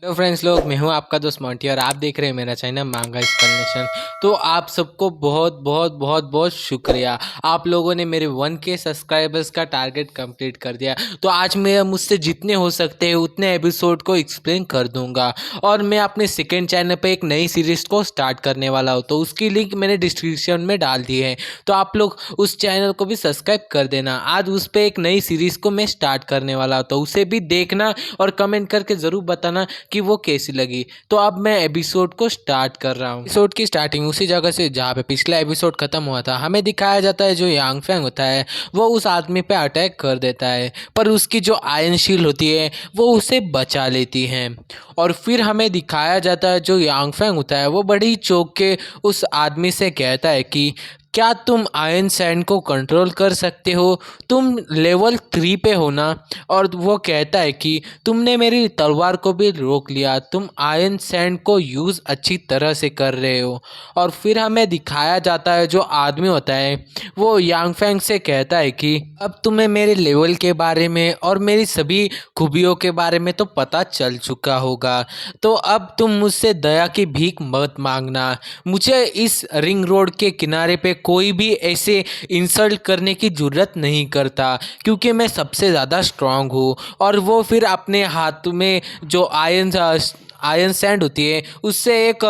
Hello friends लोग, मैं हूं आपका दोस्त मोंटी और आप देख रहे हैं मेरा चैनल मांगा एक्सप्लेनेशन। तो आप सबको बहुत बहुत बहुत बहुत शुक्रिया। आप लोगों ने मेरे 1K सब्सक्राइबर्स का टारगेट कंप्लीट कर दिया। तो आज मैं मुझसे जितने हो सकते हैं उतने एपिसोड को एक्सप्लेन कर दूंगा। और मैं अपने सेकेंड चैनल पे एक नई सीरीज़ को स्टार्ट करने वाला हूँ, तो उसकी लिंक मैंने डिस्क्रिप्शन में डाल दी है। तो आप लोग उस चैनल को भी सब्सक्राइब कर देना। आज उस पर एक नई सीरीज़ को मैं स्टार्ट करने वाला हूँ, तो उसे भी देखना और कमेंट करके ज़रूर बताना कि वो कैसी लगी। तो अब मैं एपिसोड को स्टार्ट कर रहा हूँ। एपिसोड की स्टार्टिंग उसी जगह से जहाँ पे पिछला एपिसोड खत्म हुआ था। हमें दिखाया जाता है जो यांग फैंग होता है वो उस आदमी पे अटैक कर देता है, पर उसकी जो आयरन शील्ड होती है वो उसे बचा लेती है। और फिर हमें दिखाया जाता है जो यांग फैंग होता है वो बड़ी चौंक के उस आदमी से कहता है कि क्या तुम आयरन सैंड को कंट्रोल कर सकते हो? तुम लेवल 3 पे हो ना? और वो कहता है कि तुमने मेरी तलवार को भी रोक लिया, तुम आयरन सैंड को यूज़ अच्छी तरह से कर रहे हो। और फिर हमें दिखाया जाता है जो आदमी होता है वो यांग फैंग से कहता है कि अब तुम्हें मेरे लेवल के बारे में और मेरी सभी खूबियों के बारे में तो पता चल चुका होगा, तो अब तुम मुझसे दया की भीख मत मांगना। मुझे इस रिंग रोड के किनारे पे कोई भी ऐसे इंसल्ट करने की ज़रूरत नहीं करता, क्योंकि मैं सबसे ज़्यादा स्ट्रांग हूँ। और वो फिर अपने हाथ में जो आयरन सैंड होती है उससे एक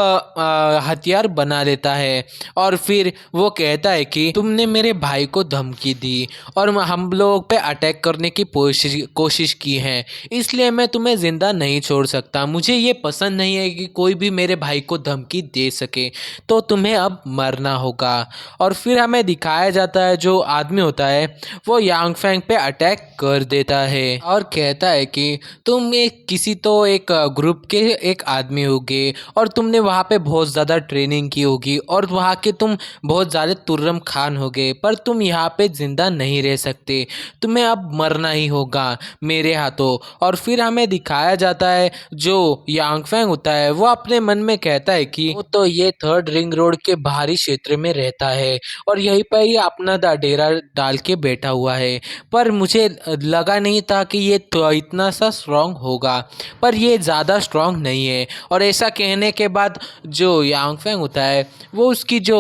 हथियार बना लेता है। और फिर वो कहता है कि तुमने मेरे भाई को धमकी दी और हम लोग पे अटैक करने की कोशिश की है, इसलिए मैं तुम्हें ज़िंदा नहीं छोड़ सकता। मुझे ये पसंद नहीं है कि कोई भी मेरे भाई को धमकी दे सके, तो तुम्हें अब मरना होगा। और फिर हमें दिखाया जाता है जो आदमी होता है वो यांग फैंग पे अटैक कर देता है और कहता है कि तुम एक ग्रुप के एक आदमी होगे और तुमने वहाँ पे बहुत ज़्यादा ट्रेनिंग की होगी और वहाँ के तुम बहुत ज़्यादा तुर्रम खान होगे, पर तुम यहाँ पे ज़िंदा नहीं रह सकते, तुम्हें अब मरना ही होगा मेरे हाथों। और फिर हमें दिखाया जाता है जो यांग फैंग होता है वो अपने मन में कहता है कि वो तो ये थर्ड रिंग रोड के बाहरी क्षेत्र में रहता है और यहीं पर ही अपना डेरा डाल के बैठा हुआ है, पर मुझे लगा नहीं था कि ये तो इतना सा स्ट्रांग होगा, पर ये ज़्यादा स्ट्रांग नहीं है। और ऐसा कहने के बाद जो यांग फैंग होता है वो उसकी जो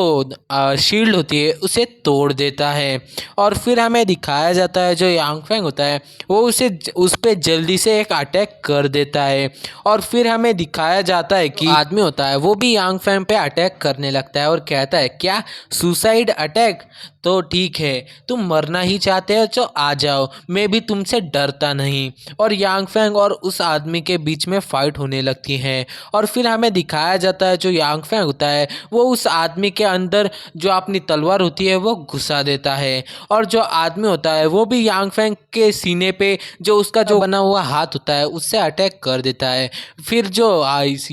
शील्ड होती है उसे तोड़ देता है। और फिर हमें दिखाया जाता है जो यांग फैंग होता है वो उस पर जल्दी से एक अटैक कर देता है। और फिर हमें दिखाया जाता है कि आदमी होता है वो भी यांग फैंग पे अटैक करने लगता है और कहता है क्या सुसाइड अटैक? तो ठीक है, तुम मरना ही चाहते हो तो आ जाओ, मैं भी तुमसे डरता नहीं। और यांग फैंग और उस आदमी के बीच में फाइट होने लगती है। और फिर हमें दिखाया जाता है जो यांग फैंग होता है वो उस आदमी के अंदर जो अपनी तलवार होती है वो घुसा देता है। और जो आदमी होता है वो भी यांग फैंग के सीने पे जो उसका जो बना हुआ हाथ होता है उससे अटैक कर देता है। फिर जो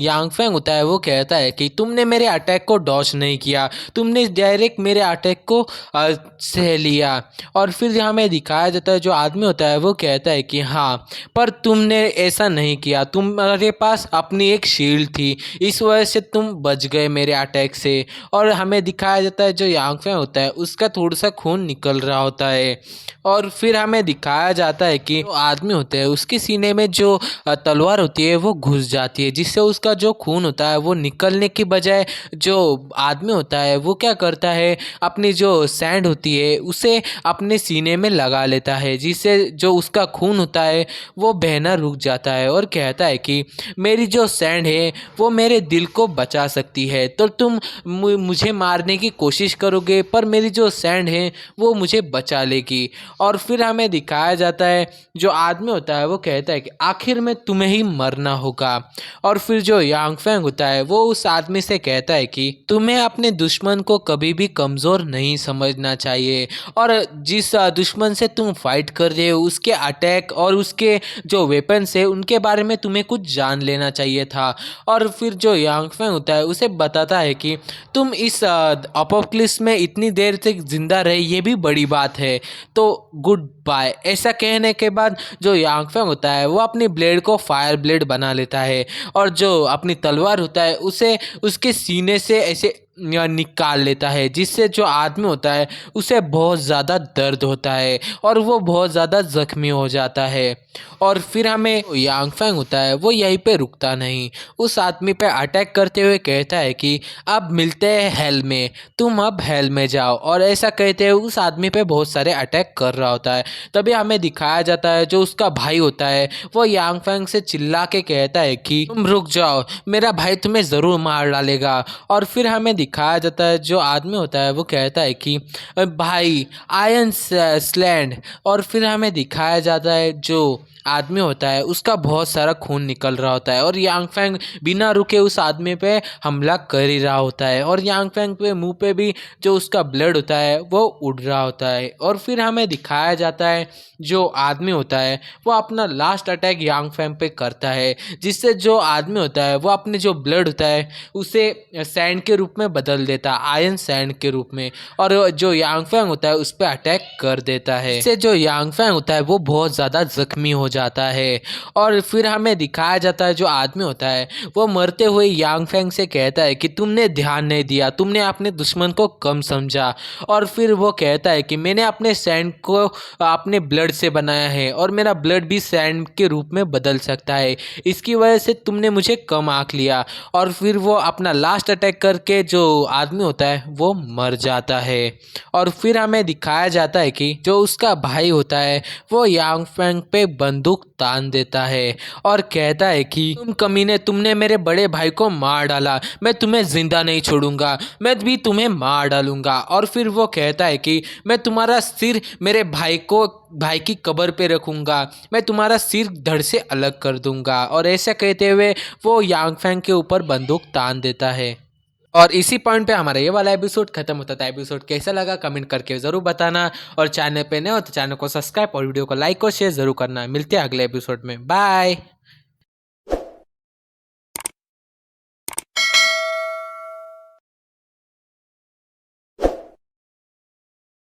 यांग फैंग होता है वो कहता है कि तुमने मेरे अटैक को डॉज नहीं किया, तुमने डायरेक्ट मेरे अटैक को सह लिया। और फिर हमें दिखाया जाता है जो आदमी होता है वो कहता है कि हाँ, पर तुमने ऐसा नहीं किया, तुम्हारे पास अपनी एक शील्ड थी, इस वजह से तुम बच गए मेरे अटैक से। और हमें दिखाया जाता है जो यांग फैंग होता है उसका थोड़ा सा खून निकल रहा होता है। और फिर हमें दिखाया जाता है कि जो आदमी होता है उसके सीने में जो तलवार होती है वो घुस जाती है, जिससे उसका जो खून होता है वो निकलने की बजाय जो आदमी होता है वो क्या करता है अपनी जो सैंड होती है उसे अपने सीने में लगा लेता है, जिससे जो उसका खून होता है वो बहना रुक जाता है। और कहता है कि मेरी जो सैंड है वो मेरे दिल को बचा सकती है, तो तुम मुझे मारने की कोशिश करोगे पर मेरी जो सैंड है वो मुझे बचा लेगी। और फिर हमें दिखाया जाता है जो आदमी होता है वो कहता है कि आखिर में तुम्हें ही मरना होगा। और फिर जो यांग फैंग होता है वो उस आदमी से कहता है कि तुम्हें अपने दुश्मन को कभी भी कमज़ोर नहीं समझना चाहिए, और जिस दुश्मन से तुम फाइट कर रहे हो उसके अटैक और उसके जो वेपन्स है उनके बारे में तुम्हें कुछ जान लेना चाहिए था। और फिर जो यांग फैंग होता है उसे बताता है कि तुम इस अपोक्लिप्स में इतनी देर तक जिंदा रहे ये भी बड़ी बात है, तो गुड बाय। ऐसा कहने के बाद जो यांग फैंग होता है वो अपनी ब्लेड को फायर ब्लेड बना लेता है और जो अपनी तलवार होता है उसे उसके सीने से ऐसे निकाल लेता है, जिससे जो आदमी होता है उसे बहुत ज़्यादा दर्द होता है और वो बहुत ज़्यादा ज़ख्मी हो जाता है। और फिर हमें यांग फैंग होता है वो यहीं पे रुकता नहीं, उस आदमी पे अटैक करते हुए कहता है कि अब मिलते हैं हेल में, तुम अब हेल में जाओ। और ऐसा कहते हुए उस आदमी पे बहुत सारे अटैक कर रहा होता है। तभी हमें दिखाया जाता है जो उसका भाई होता है वो यांग फैंग से चिल्ला के कहता है कि तुम रुक जाओ, मेरा भाई तुम्हें ज़रूर मार डालेगा। और फिर हमें दिखाया जाता है जो आदमी होता है वो कहता है कि भाई आयरन स्लैंड। और फिर हमें दिखाया जाता है जो आदमी होता है उसका बहुत सारा खून निकल रहा होता है और यांग फैंग बिना रुके उस आदमी पे हमला कर ही रहा होता है और यांग फैंग पे मुंह पे भी जो उसका ब्लड होता है वो उड़ रहा होता है। और फिर हमें दिखाया जाता है जो आदमी होता है वो अपना लास्ट अटैक यांग फैंग पे करता है, जिससे जो आदमी होता है वो अपने जो ब्लड होता है उसे सैंड के रूप में बदल देता है, आयरन सैंड के रूप में। और जो यांग फैंग होता है उस पर अटैक कर देता है, इससे जो यांग फैंग होता है वो बहुत ज़्यादा जख्मी हो जाता है। और फिर हमें दिखाया जाता है जो आदमी होता है वो मरते हुए यांग फैंग से कहता है कि तुमने ध्यान नहीं दिया, तुमने अपने दुश्मन को कम समझा। और फिर वो कहता है कि मैंने अपने सैंड को अपने ब्लड से बनाया है और मेरा ब्लड भी सैंड के रूप में बदल सकता है, इसकी वजह से तुमने मुझे कम आंक लिया। और फिर वो अपना लास्ट अटैक करके जो आदमी होता है वो मर जाता है। और फिर हमें दिखाया जाता है कि जो उसका भाई होता है वो यांग फैंग पे बंदूक तान देता है और कहता है कि तुम कमीने, तुमने मेरे बड़े भाई को मार डाला, मैं तुम्हें जिंदा नहीं छोड़ूंगा, मैं भी तुम्हें मार डालूंगा। और फिर वो कहता है कि मैं तुम्हारा सिर मेरे भाई की कब्र पे रखूंगा, मैं तुम्हारा सिर धड़ से अलग कर दूंगा। और ऐसा कहते हुए वो यांग फैंग के ऊपर बंदूक तान देता है। और इसी पॉइंट पे हमारा ये वाला एपिसोड खत्म होता था। एपिसोड कैसा लगा कमेंट करके ज़रूर बताना और चैनल पे नए हो तो चैनल को सब्सक्राइब और वीडियो को लाइक और शेयर ज़रूर करना। मिलते हैं अगले एपिसोड में, बाय।